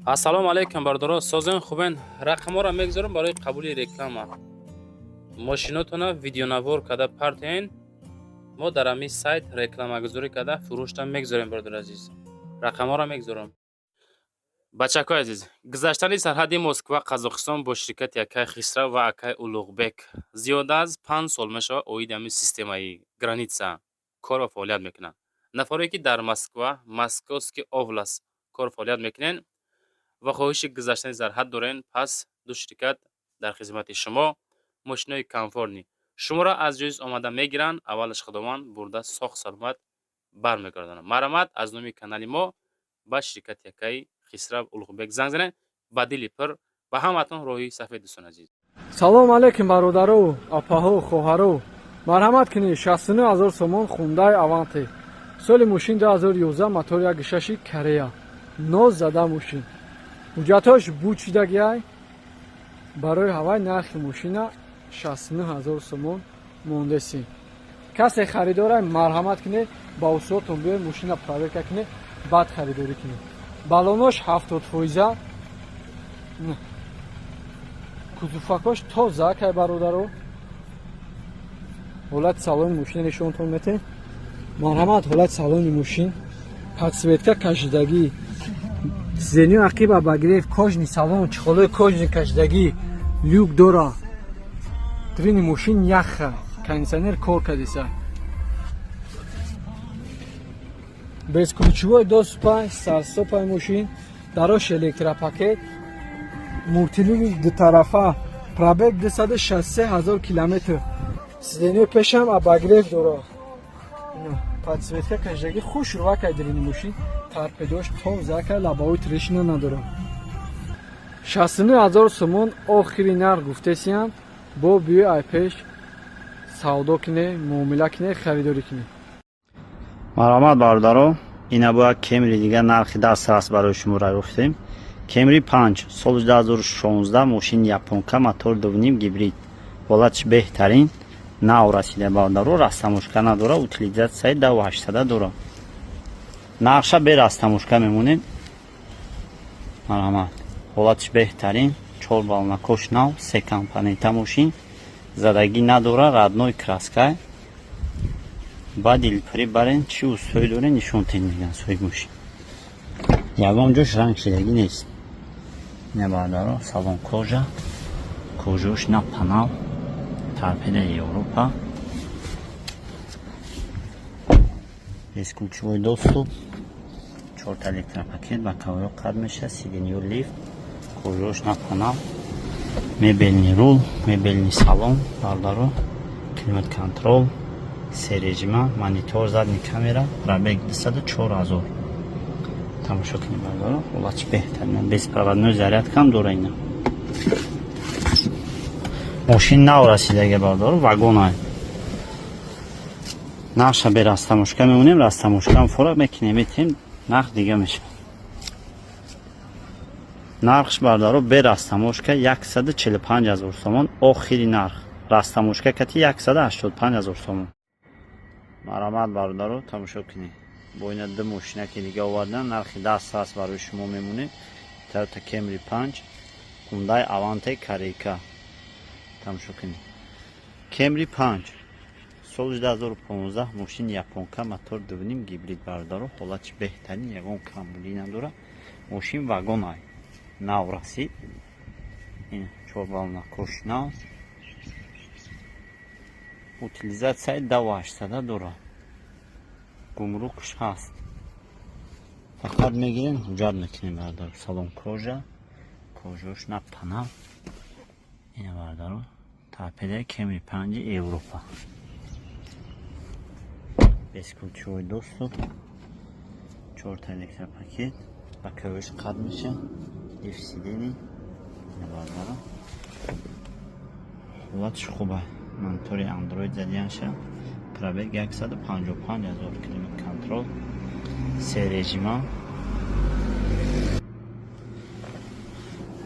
ассалому алайкум бардоро. Созен хубен рақамора мегзорам барои қабули реклама. Мошинотона видеонавор када партен. мо дар ами сайт рекламагузорӣ када фурӯшта мегзорем бардор азиз. Рақамора мегзорам. Бачакои азиз, гузаштани сарҳади Москва Қазоқистон бо ширкати Акай Хисрав ва Акай Улуғбек зиёда аз 5 сол мешавад оиди ами системаи граница кор ва фаъолият мекунад. Нафаре ки дар Москва, Московский област кор фаъолият мекунен ва хоҳиши гузаштани зарҳад дорен, пас ду ширкат дар хизмати шумо мошинои комфортни шуморо аз ҷоиз омада мегиранд, аввалаш худованд бурда сох саломат бармегардонанд. Марамат аз номи канали мо ба ширкати Акай Хисрав Улуғбек занг занед ба дили пир ба ҳаматон роҳи сафед дӯстон азиз. салом алейкум бародару, апаҳу, хоҳару. Марҳамат кунед 69000 сомон хундай Аванте. Соли мошин 2011 мотори 1.6 Корея. Ноз зада мошин. ҳуҷҷатош бучидагиай. Барои ҳавай нархи мошина 69000 сомон мондеси. Касе харидорай марҳамат кунед, ба усотон биёед мошина проверка кунед, баъд харидорӣ кунед. Балонош 70%. кузуфакош тоза кай бародаро. ҳолати салони мошина нишонтон метем. Марҳамат ҳолати салони мошин. Подсветка кашидагӣ. Зеню ақиба багирев кожни салон, чихолои кожни кашидагӣ. Люк дора. Дрини мошин яха. Кондиционер кор кардиса. Безключевой доступай, сарстопай мошин. Дарош электропакет. Мультилинги дутарафа. Пробег 263000 километр. Сидению пешам абагрев дора. Подсветка кашидагӣ хуш рувакай дрини мошин. Тарпедош тозакай лабаои трешина надора. 69000 сомон охири нар гуфтесиям. Бо биё айпеш савдо кине, муомила кине, харидорӣ кине. марҳамат бародаро, ина бо як Кемри дига нархи дастрас барои шумо ра гуфтем. Кемри 5 соли 2016 мошини японка мотор 2.5 гибрид. ҳолатиш беҳтарин, нав расида бародаро, растамошка надора, утилизатсияи 2800 дора. Нақша бе растамошка мемонем. Марҳамат. ҳолатиш беҳтарин, 4 балнакош нав, 3 компонента мошин. Задагӣ надора, радной краскай. Ба дилпирӣ барен, чӣ усҳое дорен нишонтен меган соҳиби мошин. Ягон ҷош ранг шидагӣ нест. Не бародаро, салон кожа. Кожаош на панал. Торпедаи Европа. Безключевой доступ. 4 электропакет ба кавоё қад меша, сиденью лифт. Кожаош на панал. Мебелни рул, мебелни салон, бародаро. Климат контрол. Сережима, монитор, задни камера, пробег 24000. Тамошо кунед бародаро, ҳолатиш беҳтарин. Беспроводной зарядкам дора ина. Мошин нав расидаги бародаро, вагонай. Нақша бе растамошка мемонем, растамошкам форағ мекунем, метем, нақ дига меша. Нархш бародаро бе растамошка 145000 сомон, охири нарх. Растамошка кати 185000 сомон. марҳамат бародаро, тамошо кунед. Бо ина ду мошина ки дига овардан, нархи дастрас барои шумо мемонем. Toyota Camry 5, Hyundai Avante Корейка. Тамошо кунед. Camry 5 соли 2015 мошини японка мотор 2.5 гибрид бародаро, ҳолатиш беҳтарин, ягон камбулӣ надора. Мошин вагонай. Нав расид. Ин 4 балнакош нав. Утилизатсияи 2800 дора. Гумрукш ҳаст. Фақат мегирен, ҳуҷҷат мекунем бародаро. Салон кожа. Кожаош на панал. Ина бародаро. Торпедаи Camry 5 Европа. Безключевой доступ. 4 электропакет. Ба кавоёш қад меша. Лифт сидени. Ина бародаро. ҳолатиш хуба. Монитори Android задиянша. Пробег 155000 климат контрол. Се режима.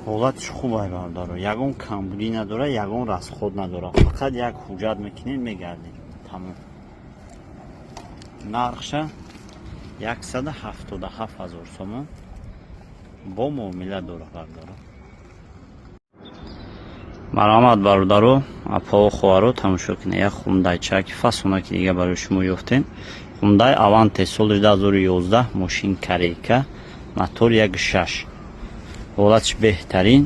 ҳолатиш хубай бародаро. Ягон камбудӣ надора, ягон расход надора. Фақат як ҳуҷҷат мекунед, мегардед. Тамом. Нархша 177000 сомон. бо муомила дора бародаро. марҳамат бародаро, апао хоҳаро тамошо кунед. Як хундайчаки фасона ки дига барои шумо ёфтем. Хундай Аванте соли 2011, мошин корейка, мотор 1.6. ҳолатиш беҳтарин,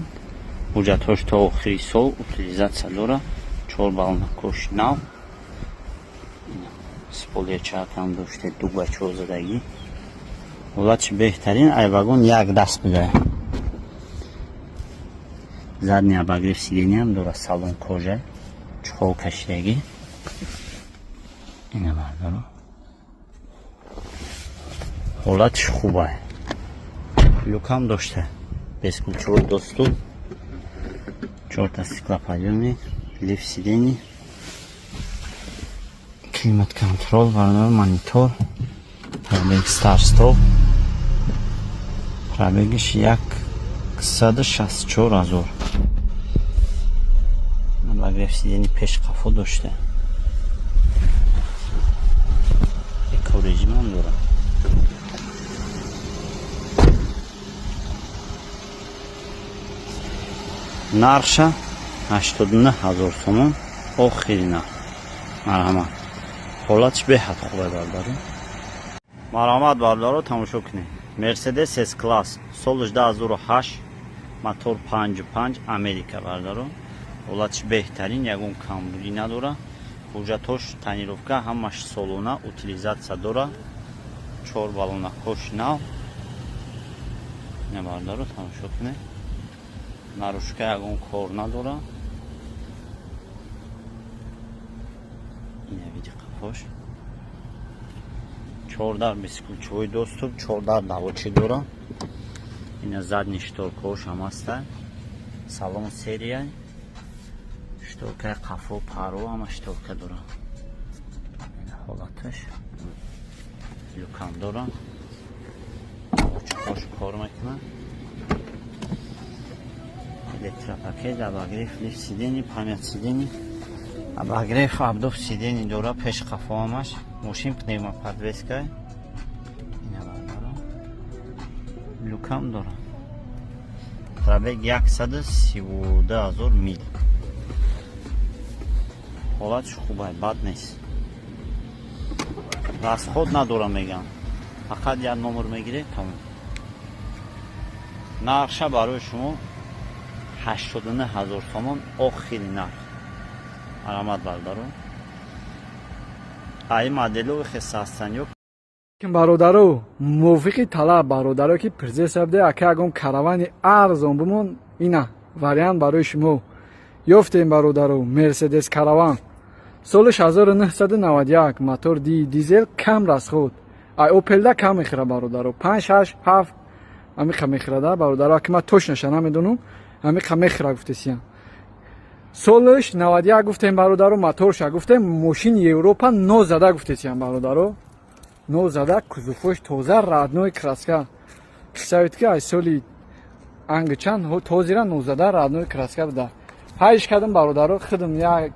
ҳуҷҷатҳош то охири сол утилизатсия дора. 4 балона кош нав. Сполечакам доште дугачо задагӣ. ҳолатиш беҳтарин, ай вагон як даст бигая. Задни обогрев сиденьям дора, салон кожа, чухол кашидагӣ. Ина бардаро. ҳолатиш хуба. Люкам дошта. Бесключовой доступ. 4 стеклоподъёмник, лифт сидений, климат-контрол, бардаро, монитор, пробег старт-стоп. Пробегиш 164 000. Обогрев сидений пеш қафо дошта. Экорежим ҳам дора. нарша 89 000 сомон, охири нарх. марҳамат. ҳолатиш беҳад хуб бардаро. марҳамат бардаро, тамошо кунед. Mercedes S-Class, солиш 2008, мотор 55, Америка бардаро. ҳолатиш беҳтарин, ягон камбудӣ надора. ҳуҷҷатҳош тонировка, ҳамаш солона, утилизатсия дора. 4 балона кош нав. Ина бардаро, тамошо кунед. нарушка ягон кор надора. ина види қафош. 14 бесключовой доступ, 14 давочи дора. ина задни шторкаош ҳам аста. салон серия. шторкаи қафо, паро ҳама шторка дора. ина ҳолаташ. люкам дора. очиқош кор мекунад. электропакет, обогрев, лифт сидений, памят сидений, обогрев, обдув сидений дора, пеш қафо ҳамаш, мошин пневмоподвеска, ина бардаро, люкам дора. Пробег 132 000 мил. ҳолатиш хубай, бад нест. расход надора мегам. фақат як номер мегиред, тамом. нарша барои шумо 89 000 сомон, охири нарх. марҳамат бардаро. ай моделҳои хисастан ё бародаро, мувофиқи талаб бародаро ки призесабде ака ягон каравани арзон бумон, ина вариант барои шумо ёфтем бародаро. Mercedes караван солиш 1991, мотор дизел, кам расход. ай Opelда кам мехира бародаро, 5 6 7 амиқа мехирада бародаро, ки ма точноша намедонам. амиқа мехира гуфтесиям. солиш 91 гуфтем бародаро, моторша гуфтем, мошини Европа но зада гуфтесиям бародаро. но зада, кузуфош тоза, радной краска. представете ки ай соли ангичан тозира но зада, радной краска буда. ҳайш кадам бародаро, хидам як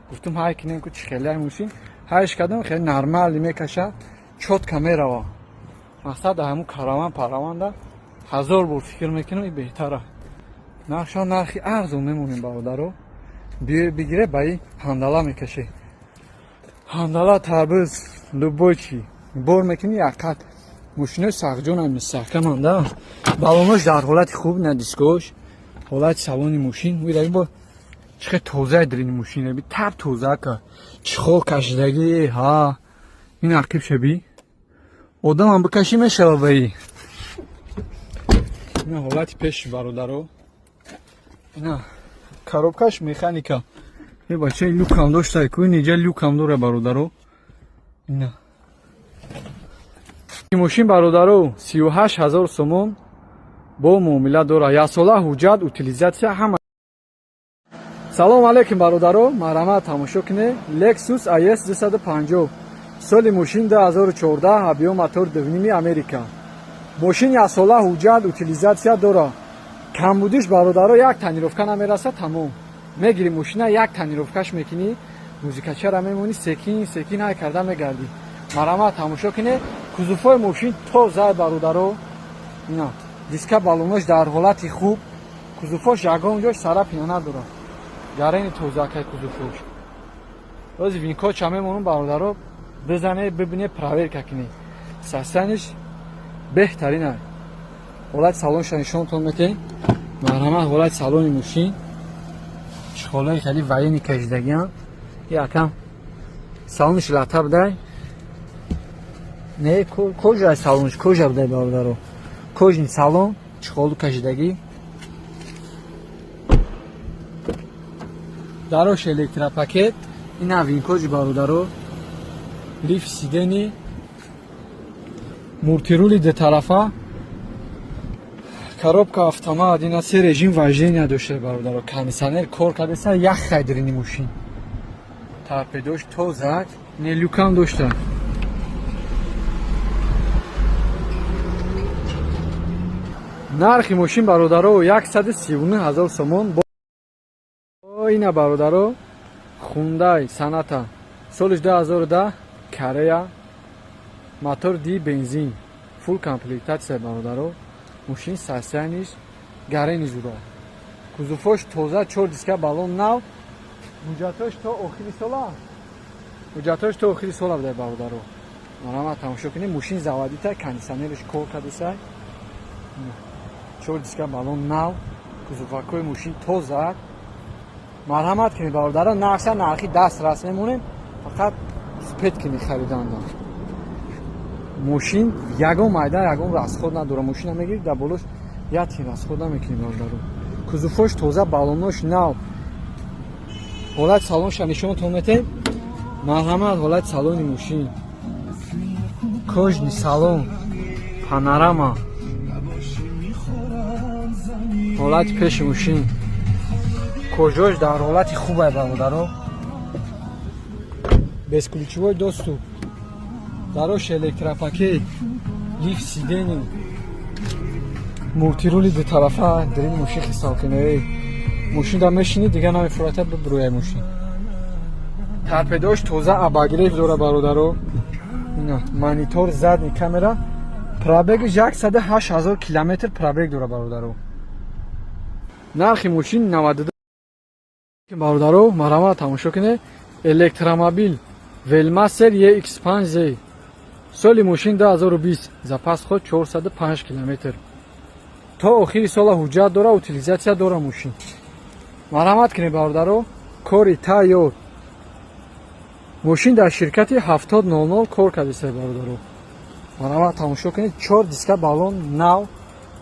гуфтам ҳай кинем ку чи хеле мошин. ҳайш кадам хеле нормали мекаша, чотка мерава. мақсад ҳамун караван параванда 1000 бор фикр мекунам, и беҳтара. наршо нархи арзон мемонем бародаро. бигире ба ин ҳандала мекашӣ. ҳандала табиз любой чи бор мекунӣ, якқат мошинои сахҷона мустаҳкаманда. балонош дар ҳолати хуб, на дискош. ҳолати салони мошин уидаи бо чихе тозаи дрини мошин би таб тозака. чихол кашидагӣ, ҳа. ин ақиб шаби. одамам бикашӣ мешава ба ин. ина ҳолати пеш бародаро. ина коробкаш механика. е бачаи люкам доштай ку инҷа люкам дора бародаро. ина ин мошин бародаро 38 000 сомон бо муомила дора. яксола ҳуҷҷат, утилизатсия ҳама. салом алейкум бародаро, марҳамат, тамошо кунед. Lexus IS 250 соли мошин 2014, объем мотор 2.5 Америка. мошин яксола ҳуҷҷат, утилизатсия дора. камбудиш бародаро як тонировка намераса, тамом. мегири мошина, як тонировкаш мекунӣ, музикачара мемонӣ, секин секин ҳай карда мегардӣ. марҳамат, тамошо кунед. кузуфои мошин тоза бародаро. ина диска балонош дар ҳолати хуб, кузуфош ягон ҷош сара пиёна дорад. Гарени тозакай кузуфош. Ози винко ча мемонам бародаро, бизане бибине проверка кини. Состояниш беҳтарин аст. ҳолати салонша нишонтон метем. марҳамат ҳолати салони мошин. чиқолаи хеле ваени кашидагиам. Якам салониш лата будай. Не кожа салониш кожа будай бародаро. Кожин салон, чиқолу кашидагӣ. дарош электропакет. ина винкоҷи бародаро. лифт сидени. муртирули детарафа. коробка автомат. ина се режим вождения дошта бародаро. кондиционер кор кардеса як хайдирини мошин. тарпедош тозак. не люкам дошта. нархи мошин бародаро 139,000 сомон. ина бародаро Hyundai Sonata солиш 2010 Корея. мотор ди бензин. фул комплектация бародаро. мошин состояниш гарени зуро. кузуфош тоза 4 диска балон нав. ҳуҷҷатош то охири сола. ҳуҷҷатош то охири сола буде бародаро. марҳамат тамошо кунед. мошин заводита, кондиционериш кор кардеса. 4 диска балон нав. кузуфакои мошин тоза. марҳамат кунед бародаро. нархша нархи дастрас мемонем. фақат спед кунед хариданда. мошин ягон майда ягон расход надора. мошина мегирид дар болош яки расход намекунед бародаро. кузуфош тоза балонош нав. ҳолати салонша нишонтон метем. марҳамат ҳолати салони мошин. кожни салон. панорама. ҳолати пеши мошин. кожош дар ҳолати хубай бародаро. бесключевой доступ. дарош электропакет. лифт сидени. мултирули дутарафа. дарин мошин хисалкинаи. мошин да мешини дига намефурата бибруяй мошин. тарпедош тоза абагрев дора бародаро. ина монитор задни камера. пробеги 108,000 километр пробег дора бародаро. нархи мошин 92 бародаро. марҳамат тамошо кунед. электромобил Велмастер EX5Z. соли мошин 2020. запас ход 405 километр. то охири сола ҳуҷҷат дора, утилизатсия дора мошин. марҳамат кунед бародаро. кори тайёр. мошин дар ширкати 7000 кор кардеса бародаро. марҳамат тамошо кунед. 4 диска балон нав.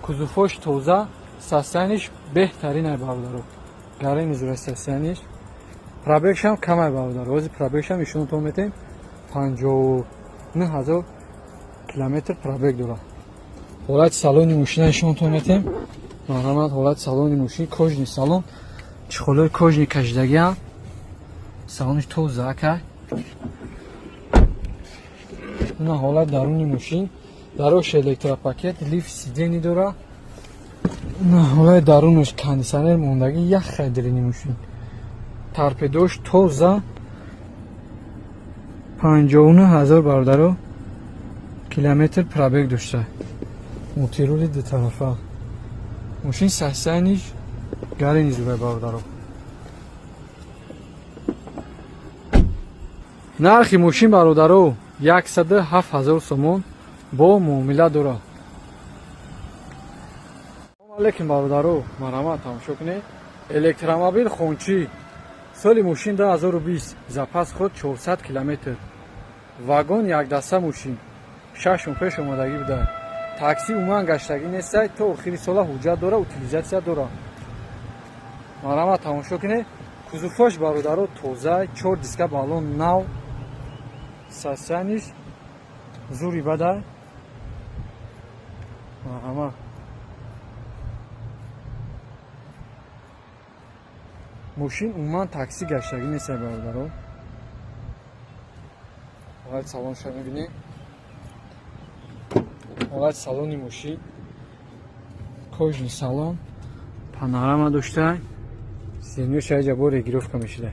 кузуфош тоза. состояниш беҳтарин ай бародаро. гарени зура состояниш. пробегшам камай бародаро. ози пробегшам ишонтон метем. 59,000 километр пробег дора. ҳолати салони мошина ишонтон метем. марҳамат ҳолати салони мошин. кожни салон. чиқолои кожни кашидагиам. салониш тоза акай. ина ҳолати даруни мошин. дарош электропакет. лифт сидени дора. ина ҳолати дарунаш кондиционер мондаги як хайдирини мошин. тарпедош тоза. 59,000 бародаро километр пробег дошта. мултирули дутарафа. мошин состояниш гарени зура бародаро. нархи мошин бародаро 107,000 сомон бо муомила дора. салом алейкум бародаро. марҳамат тамошо кунед. электромобил хончи. соли мошин 2020. запас ход 400 километр. вагон якдаста мошин. 6 пеш омадагӣ буда. такси умуман гаштагӣ нестай. то охири сола ҳуҷҷат дора, утилизатсия дора. марҳамат тамошо кунед. кузуфош бародаро тоза. 4 диска балон нав. состояниш зури бадай. марҳамат. мошин умуман такси гаштагӣ нестай бародаро. ҳолати салонша мебинем. ҳолати салони мошин. кожни салон. панорама дошта. сенёша ҷабо регировка мешуда.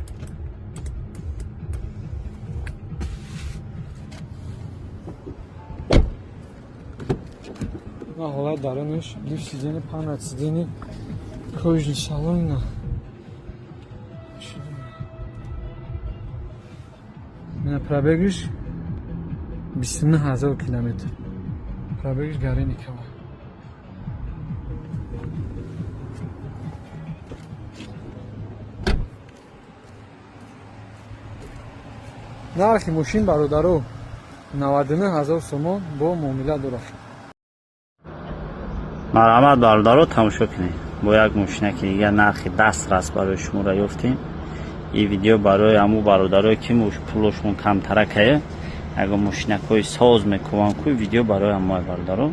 ҳолат дарунаш лифт сидени панат сидени кӯжни салонна мена пробегиш 29000 километр пробегиш гарини кама нархи мошин бародаро 99000 сомон бо муомила дорад. марҳамат бародаро, тамошо кунед. бо як мошинаки дигар нархи дастрас барои шуморо ёфтем. ин видео барои ҳамон бародарое ки пулошон камтаракае, агар мошинакҳои соз мекунанд ку видео барои ҳамои бародаро.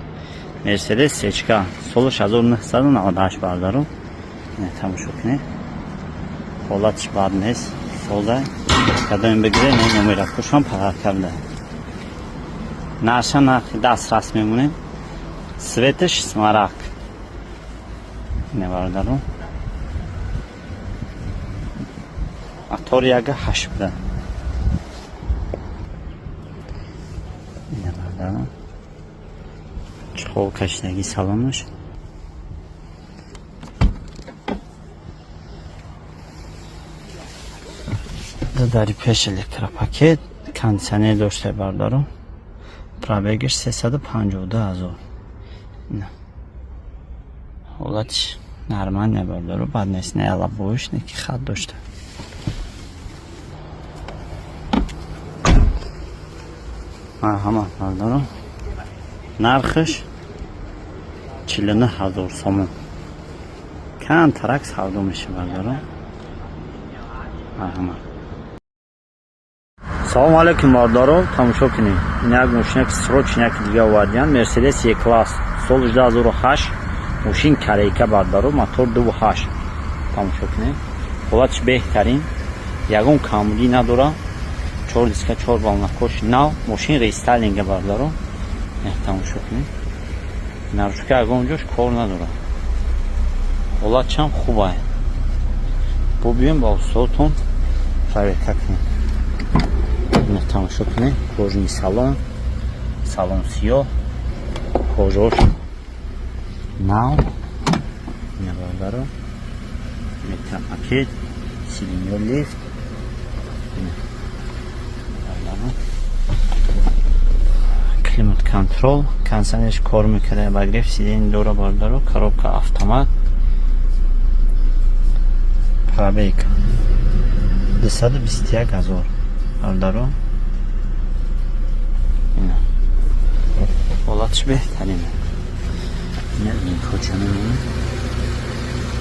Mercedes Sechka солаш 1998 бародаро. тамошо кунед. ҳолатиш бад нест. соза кадом бигире не номеrakушам паҳар карда. наша нархи дастрас мемонем. Светиш смарагд. не бародаро. мотор 1.8 буда. не бародаро. чухол кашидаги салонаш. дари пеш электропакет, кондиционер дошта бародаро. пробегиш 352000. ҳолатиш нормально бародаро, бад нест, не лобовиш, не ки хат дошта. марҳамат бародаро. нархиш 49000 сомон. камтарак савдо меша бародаро. марҳамат. салом алейкум бародаро, тамошо кунед. ин як мошина ки срочняки дига овардиан, Mercedes E-Class, соли 2008, мошин корейка бародаро, мотор 2.8. тамошо кунед. ҳолатиш беҳтарин, ягон камуди надора, 4 диска 4 балнакош нав, мошин рестайлинга бародаро. тамошо кунед. нарушка ягон ҷош кор надора. ҳолатишам хубае. бубиём ба устодтон проверка кунед. тамошо кунед. кожаи салон, салон сиёҳ, кожаош нав, бародаро. электропакет, сиденьё лифт. климат контрол, кондиционерш кор мекард, багриф сидени дора бародаро, коробка автомат. пробег 221000 бародаро. ҳолатиш беҳтарине. ин кӯча мемонад.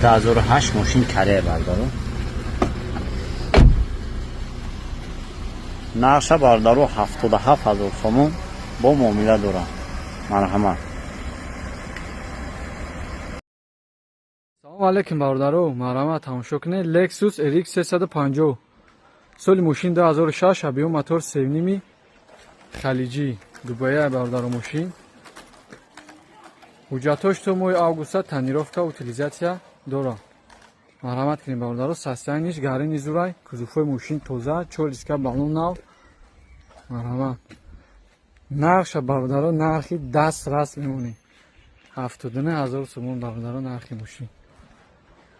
2008 мошин корея бародаро. нарша бародаро 77000 сомон бо муомила дорад. марҳамат. салом алейкум бародаро, марҳамат, тамошо кунед. Lexus RX 350 соли мошин 2006, объем мотор 7.5 халиҷӣ дубая бародаро мошин. ҳуҷҷатош то моҳи августа танировка утилизатсия дорад. марҳамат кунед бародаро, состояниш гарини зурай, кузуфҳои мошин тоза, 4 диска балон нав. марҳамат. нарша бародаро нархи дастрас мемонед. 79000 сомон бародаро нархи мошин.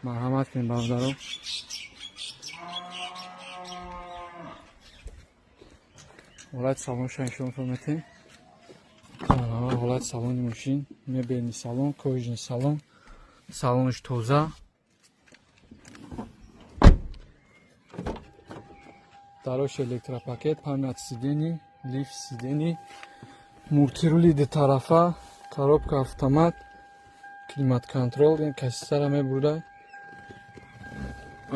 марҳамат кунед бародаро. ҳолати салонша нишонатон метем. ҳолати салони мошин, мебелни салон, кӯжни салон, салониш тоза. дарош электропакет, панат сидени, лифт сидени, мултирули дутарафа, коробка автомат, климат контрол, ин кассара мебурда.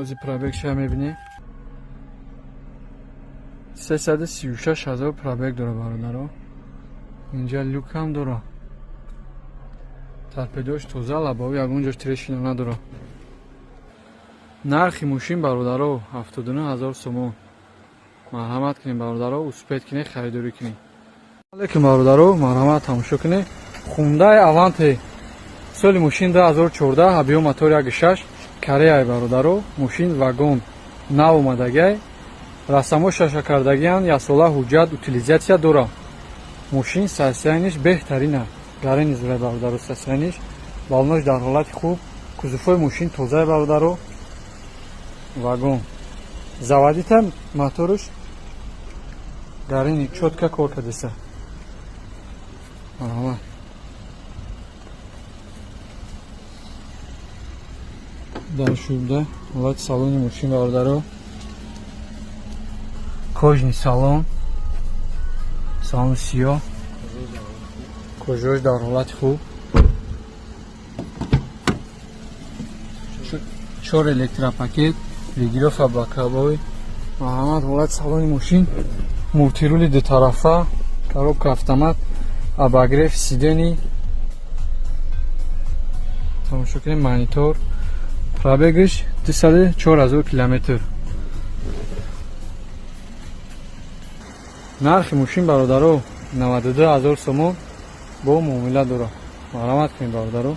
ози пробегша мебинем. 336000 пробег дора бародаро. инҷа люкам дора. торпедош тоза, лабови ягон ҷош трешина надора. нархи мошин бародаро 79000 сомон. марҳамат кунед бародаро, успед кунед, харидорӣ кунед. алейкум бародаро, марҳамат, тамошо кунед. Hyundai Avante соли мошин 2014, объем мотор 1.6 корея бародаро, мошин вагон нав омадагай, расамо шашакардагиан, яксола ҳуҷҷат утилизатсия дора. мошин состояниш беҳтарина. гарини зураи бародаро сасраниш балнош дар ҳолати хуб, кузуфои мошин тозаи бародаро, вагон заводитам моторуш гарини чотка кор кардеса. Марҳамат. Дар шубда ҳолати салони мошин бародаро, кожни салон, салони сиёҳ, кожаҳош дар ҳолати хуб, 4 электропакет, регулёрка бакабой. Марҳамат. ҳолати салони мошин, мултирули дутарафа, коробка автомат, обогрев сидени, тамошо кунед, монитор, пробегиш 204 000 километр. нархи мошин бародаро 92 000 сомон бо муомила дорад. марҳамат кунед бародаро.